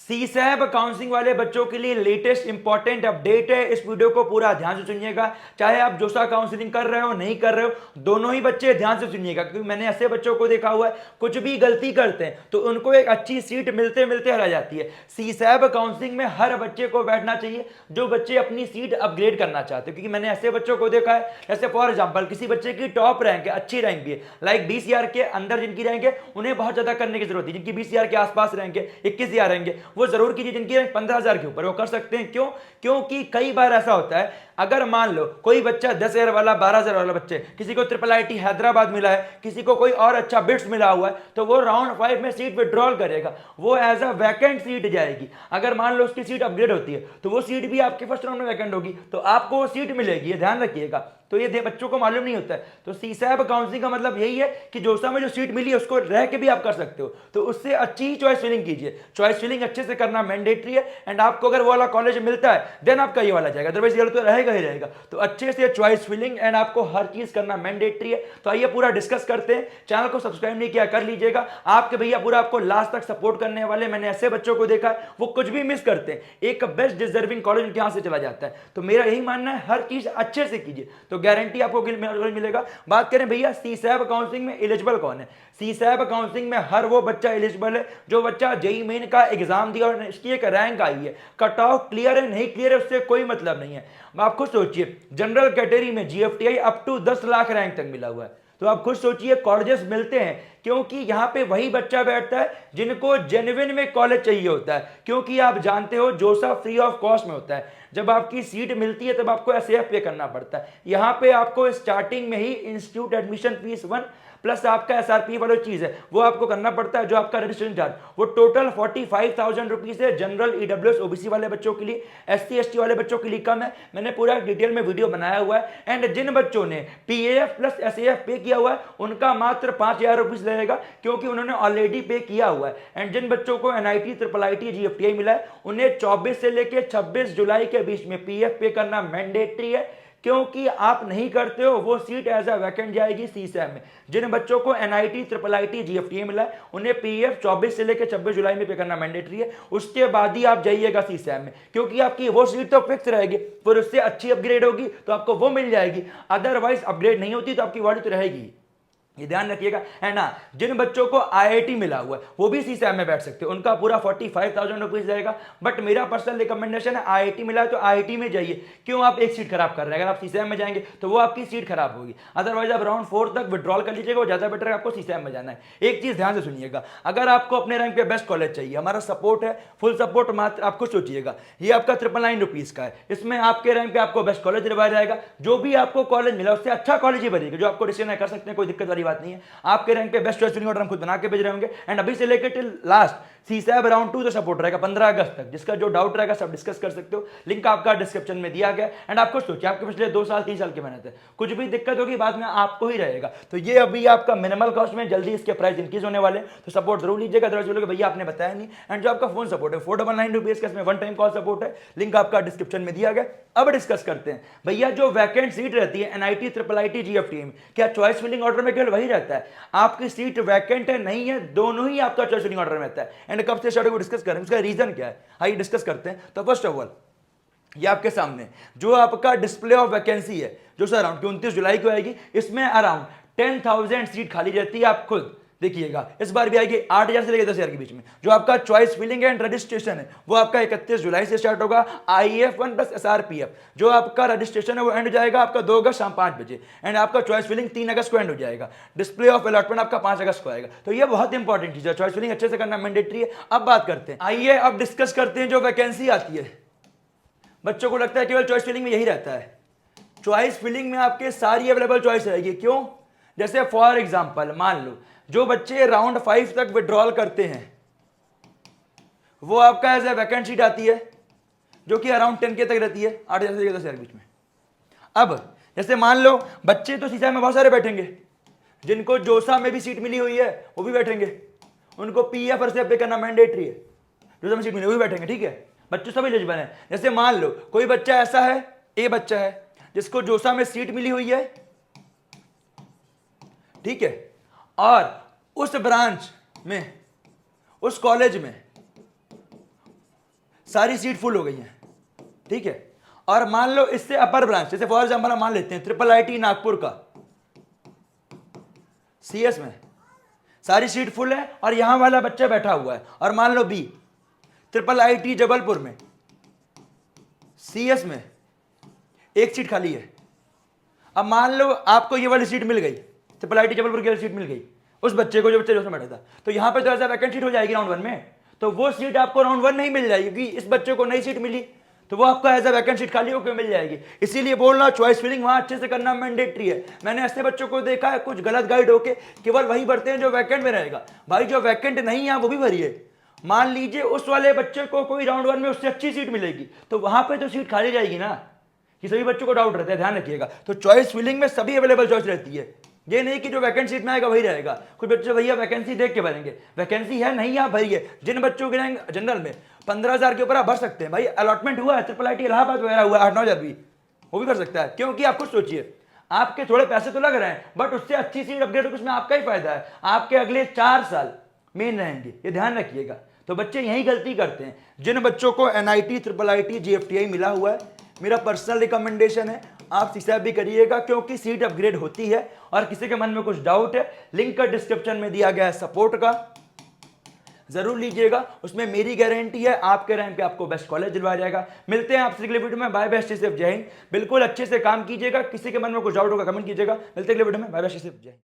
सी सैब counselling वाले बच्चों के लिए लेटेस्ट इंपॉर्टेंट अपडेट है। इस वीडियो को पूरा ध्यान से सुनिएगा, चाहे आप जोसा काउंसलिंग कर रहे हो नहीं कर रहे हो, दोनों ही बच्चे ध्यान से सुनिएगा, क्योंकि मैंने ऐसे बच्चों को देखा हुआ है कुछ भी गलती करते हैं तो उनको एक अच्छी सीट मिलते मिलते हरा जाती है। सी सैब काउंसलिंग में हर बच्चे को बैठना चाहिए जो बच्चे अपनी सीट अपग्रेड करना चाहते हैं, क्योंकि मैंने ऐसे बच्चों को देखा है, जैसे फॉर एग्जाम्पल किसी बच्चे की टॉप रैंक है, अच्छी रैंक भी है, लाइक 20,000 के अंदर जिनकी रैंक है उन्हें बहुत ज्यादा करने की जरूरत है। जिनकी 20,000 के आसपास रैंक है, 21,000 रैंक है, वो जरूर कीजिए। जिनकी रैंक 15,000 के ऊपर वो कर सकते हैं। क्यों? क्योंकि कई बार ऐसा होता है, अगर मान लो कोई बच्चा 10,000 वाला 12,000 वाला बच्चे, किसी को ट्रिपल आईटी हैदराबाद मिला है, किसी को कोई और अच्छा बिट्स मिला हुआ है, तो वो राउंड 5 में सीट विड्रॉल करेगा, वो एज अ वैकेंट सीट जाएगी। अगर मान लो उसकी सीट अपग्रेड होती है तो वो सीट भी आपके फर्स्ट राउंड में वैकेंट होगी, तो आपको वो सीट मिलेगी, ये ध्यान रखिएगा। तो ये बच्चों को मालूम नहीं होता है। तो सी सैब काउंसलिंग का मतलब यही है कि जोसा में जो सीट मिली है उसको रह के भी आप कर सकते हो, तो उससे अच्छी ही चॉइस फिलिंग कीजिए। चॉइस फिलिंग अच्छे से करना मैंडेटरी है, एंड आपको अगर वो वाला कॉलेज मिलता है देन आपका ये वाला जाएगा, अदरवाइज ये तो रहेगा ही रहेगा। तो अच्छे से चॉइस फिलिंग एंड आपको हर चीज करना मैंडेटरी है। तो आइए पूरा डिस्कस करते हैं। चैनल को सब्सक्राइब नहीं किया कर लीजिएगा, आपके भैया पूरा आपको लास्ट तक सपोर्ट करने वाले। मैंने ऐसे बच्चों को देखा है वो कुछ भी मिस करते हैं, एक बेस्ट डिजर्विंग कॉलेज उनके यहां से चला जाता है। तो मेरा यही मानना है हर चीज अच्छे से कीजिए तो गारंटी आपको मिलेगा। बात करें भैया सी सैब काउंसलिंग में एलिजिबल कौन है? सी सैब काउंसलिंग में हर वो बच्चा एलिजिबल है जो बच्चा जेई मेन का एग्जाम दिया और इसकी एक रैंक आई है। कट ऑफ क्लियर है नहीं क्लियर है उससे कोई मतलब नहीं है। आप खुद सोचिए, जनरल कैटेगरी में GFTI up to 10 lakh rank तक मिला हुआ है। तो आप खुद सोचिए कॉलेजेस मिलते हैं क्योंकि यहां पे वही बच्चा बैठता है जिनको जेन्युइन में कॉलेज चाहिए होता है, क्योंकि आप जानते हो जोसा फ्री ऑफ कॉस्ट में होता है। जब आपकी सीट मिलती है तब आपको एसएएफ पे करना पड़ता है। यहां पे आपको स्टार्टिंग में ही इंस्टीट्यूट एडमिशन फीस 1 प्लस आपका एसआरपी वाली चीज है वो आपको करना पड़ता है, जो आपका रजिस्ट्रेशन चार्ज वो टोटल 45,000 रुपीज है। जनरल ईडब्ल्यूएस ओबीसी वाले बच्चों के लिए, एससी एसटी वाले बच्चों के लिए कम है। मैंने पूरा डिटेल में वीडियो बनाया हुआ है। एंड जिन बच्चों ने पीएएफ प्लस एसएएफ पे किया हुआ है उनका मात्र 5,000 रुपीज लगेगा, क्योंकि उन्होंने ऑलरेडी पे किया हुआ है। एंड जिन बच्चों को एनआईटी ट्रिपल आईटी जीएफटीआई मिला है उन्हें 24 से लेकर 26 जुलाई के बीच में पीएफ पे करना मैंडेटरी है, क्योंकि आप नहीं करते हो वो सीट एज अ वैकेंट जाएगी सी सैब में। जिन बच्चों को एनआईटी ट्रिपल आईटी जीएफटीए मिला है उन्हें पीएफ 24 से लेकर 26 जुलाई में पे करना मैंडेटरी है। उसके बाद ही आप जाइएगा सी सैब में, क्योंकि आपकी वो सीट तो फिक्स रहेगी, फिर उससे अच्छी अपग्रेड होगी तो आपको वो मिल जाएगी, अदरवाइज अपग्रेड नहीं होती तो आपकी वैल्यू तो रहेगी। ये ध्यान रखिएगा। है ना, जिन बच्चों को आईआईटी मिला हुआ है वो भी सी सैब में बैठ सकते हो, उनका पूरा 45,000 रुपीज जाएगा। बट मेरा पर्सनल रिकमेंडेशन है आईआईटी मिला है तो आईआईटी में जाइए। क्यों? आप एक सीट खराब कर रहे हैं, अगर आप सी सैब में जाएंगे तो वो आपकी सीट खराब होगी, अदरवाइज आप राउंड 4 तक विड्रॉल कर लीजिएगा, वो ज्यादा बेटर है। आपको सी सैब में जाना है। एक चीज ध्यान से सुनिएगा, अगर आपको अपने रैंक पे बेस्ट कॉलेज चाहिए, हमारा सपोर्ट है, फुल सपोर्ट। मात्र आपको सोचिएगा ये आपका 999 रुपीज का है, इसमें आपके रैंक पे आपको बेस्ट कॉलेज दिलवाया जाएगा। जो भी आपको कॉलेज मिला उससे अच्छा कॉलेज ही भरिएगा, जो आपको डिसीजन कर सकते हैं, कोई दिक्कत वाली बात नहीं है। आपके रैंक पे बेस्ट चॉइस फिलिंग ऑर्डर हम खुद बना के भेज रहे होंगे। एंड अभी से लेकर टिल लास्ट सी सैब राउंड 2 तो सपोर्ट रहेगा 15 अगस्त तक। जिसका जो डाउट रहेगा सब डिस्कस कर सकते हो, लिंक आपका डिस्क्रिप्शन में दिया गया। एंड आपको सोचिए आपके पिछले 2 साल 3 साल की मेहनत है, कुछ भी दिक्कत होगी बाद में आपको ही रहेगा। तो ये अभी आपका मिनिमल कॉस्ट में, जल्दी इसके प्राइस इंक्रीज होने वाले, तो सपोर्ट जरूर लीजिएगा। अदरवाइज बोलोगे भैया आपने बताया नहीं। एंड जो आपका फोन सपोर्ट है 499 रुपीज का, इसमें 1 टाइम कॉल सपोर्ट है, लिंक आपका डिस्क्रिप्शन में दिया गया। अब डिस्कस करते हैं भैया जो वैकेंट सीट रहती है एनआईटी ट्रिपल आईटी जीएफटी में, क्या चॉइस फिलिंग ऑर्डर में केवल वही रहता है? आपकी सीट वैकेंट है नहीं है, दोनों ही आपका चॉइस फिलिंग ऑर्डर में रहता है। एंड कब से स्टार्ट होगा डिस्कस करें, उसका रीजन क्या है आइए डिस्कस करते हैं। तो फर्स्ट ऑफ ऑल ये आपके सामने जो आपका डिस्प्ले ऑफ वैकेंसी है जो सर अराउंड 29 जुलाई को आएगी, इसमें अराउंड 10,000 सीट खाली रहती है। आप खुद देखिएगा इस बार भी आएगी 8,000 से लेकर 10,000 के बीच में। जो आपका चॉइस फिलिंग एंड रजिस्ट्रेशन है वो आपका 31 जुलाई से स्टार्ट होगा। IEF1 प्लस SRPF जो आपका रजिस्ट्रेशन है वो एंड हो जाएगा आपका 2 अगस्त शाम 5 बजे। एंड आपका चॉइस फिलिंग 3 अगस्त को एंड हो जाएगा। डिस्प्ले ऑफ अलॉटमेंट आपका 5 अगस्त को आएगा। तो ये बहुत इंपॉर्टेंट चीज है, चॉइस फिलिंग अच्छे से करना मैंडेटरी है। अब बात करते हैं, आइए अब डिस्कस करते हैं जो वैकेंसी आती है। बच्चों को लगता है केवल चॉइस फिलिंग में यही रहता है। चॉइस फिलिंग में आपके सारी अवेलेबल चॉइस रहेगी। क्यों? जैसे फॉर एग्जांपल मान लो जो बच्चे राउंड 5 तक विड्रॉल करते हैं वो आपका एज ए वैकेंट सीट आती है जो कि अराउंड 10K तक रहती है, 8,000 से 10,000 के बीच में। अब जैसे मान लो बच्चे तो सीसा में बहुत सारे बैठेंगे, जिनको जोसा में भी सीट मिली हुई है वो भी बैठेंगे, उनको पीएफ और पे करना मैंडेटरी है। जोसा में सीट मिली वो भी बैठेंगे, ठीक है, बच्चे सब एलिजिबल हैं। जैसे मान लो कोई बच्चा ऐसा है, ए बच्चा है जिसको जोसा में सीट मिली हुई है, ठीक है, और उस ब्रांच में उस कॉलेज में सारी सीट फुल हो गई हैं, ठीक है। और मान लो इससे अपर ब्रांच, जैसे फॉर एग्जाम्पल हम मान लेते हैं ट्रिपल आईटी नागपुर का सीएस में सारी सीट फुल है और यहां वाला बच्चा बैठा हुआ है। और मान लो बी ट्रिपल आईटी जबलपुर में सीएस में एक सीट खाली है। अब मान लो आपको ये वाली सीट मिल गई, ट्रिपल आईटी जबलपुर की वाली सीट मिल गई उस बच्चे को जो बच्चे जो बैठा था, तो यहां पे तो ऐसा वैकेंट सीट हो जाएगी राउंड 1 में, तो वो सीट आपको राउंड 1 नहीं मिल जाएगी क्योंकि इस बच्चे को नई सीट मिली, तो वो आपका एज अ वैकेंट सीट खाली होकर मिल जाएगी। इसीलिए बोल रहा चॉइस फिलिंग वहां अच्छे से करना मैंडेटरी है। मैंने ऐसे बच्चों को देखा है कुछ गलत गाइड होके केवल वही भरते हैं जो वैकेंट में रहेगा। भाई जो वैकेंट नहीं है वो भी भरिए। मान लीजिए उस वाले बच्चे को कोई राउंड 1 में उससे अच्छी सीट मिलेगी, तो वहां पे तो सीट खाली जाएगी ना। कि सभी बच्चों को डाउट रहता है, ध्यान रखिएगा। तो चॉइस फिलिंग में सभी अवेलेबल चॉइस रहती है, ये नहीं कि जो वैकेंट सीट में आएगा वही रहेगा। कुछ बच्चे भैया वैकेंसी देख के भरेंगे, वैकेंसी है नहीं आप भरिए। जिन बच्चों के जनरल में 15,000 के ऊपर आप भर सकते हैं, भाई अलॉटमेंट हुआ है, ट्रिपल आईटी इलाहाबाद वगैरह हुआ 8-9 हजार भी, वो भी कर सकता है। क्योंकि आप खुद सोचिए, आपके थोड़े पैसे तो लग रहे हैं बट उससे अच्छी सीट अपग्रेड हो, उसमें आपका ही फायदा है। आपके अगले 4 साल मेन रहेंगे, ये ध्यान रखिएगा। तो बच्चे यही गलती करते हैं। जिन बच्चों को एनआईटी ट्रिपल आईटी जीएफटीआई मिला हुआ है, मेरा पर्सनल रिकमेंडेशन है आप सीसैप भी करिएगा, क्योंकि सीट अपग्रेड होती है। और किसी के मन में कुछ डाउट है, लिंक का डिस्क्रिप्शन में दिया गया है सपोर्ट का, जरूर लीजिएगा। उसमें मेरी गारंटी है आपके रैंक पे आपको बेस्ट कॉलेज दिलवाया जाएगा। मिलते हैं आपसे अगले वीडियो में। बाय बेस्ट जय हिंद। बिल्कुल अच्छे से काम कीजिएगा, किसी के मन में कुछ डाउट होगा कमेंट कीजिएगा। मिलते हैं अगले वीडियो में। बाय बेस्ट जय हिंद।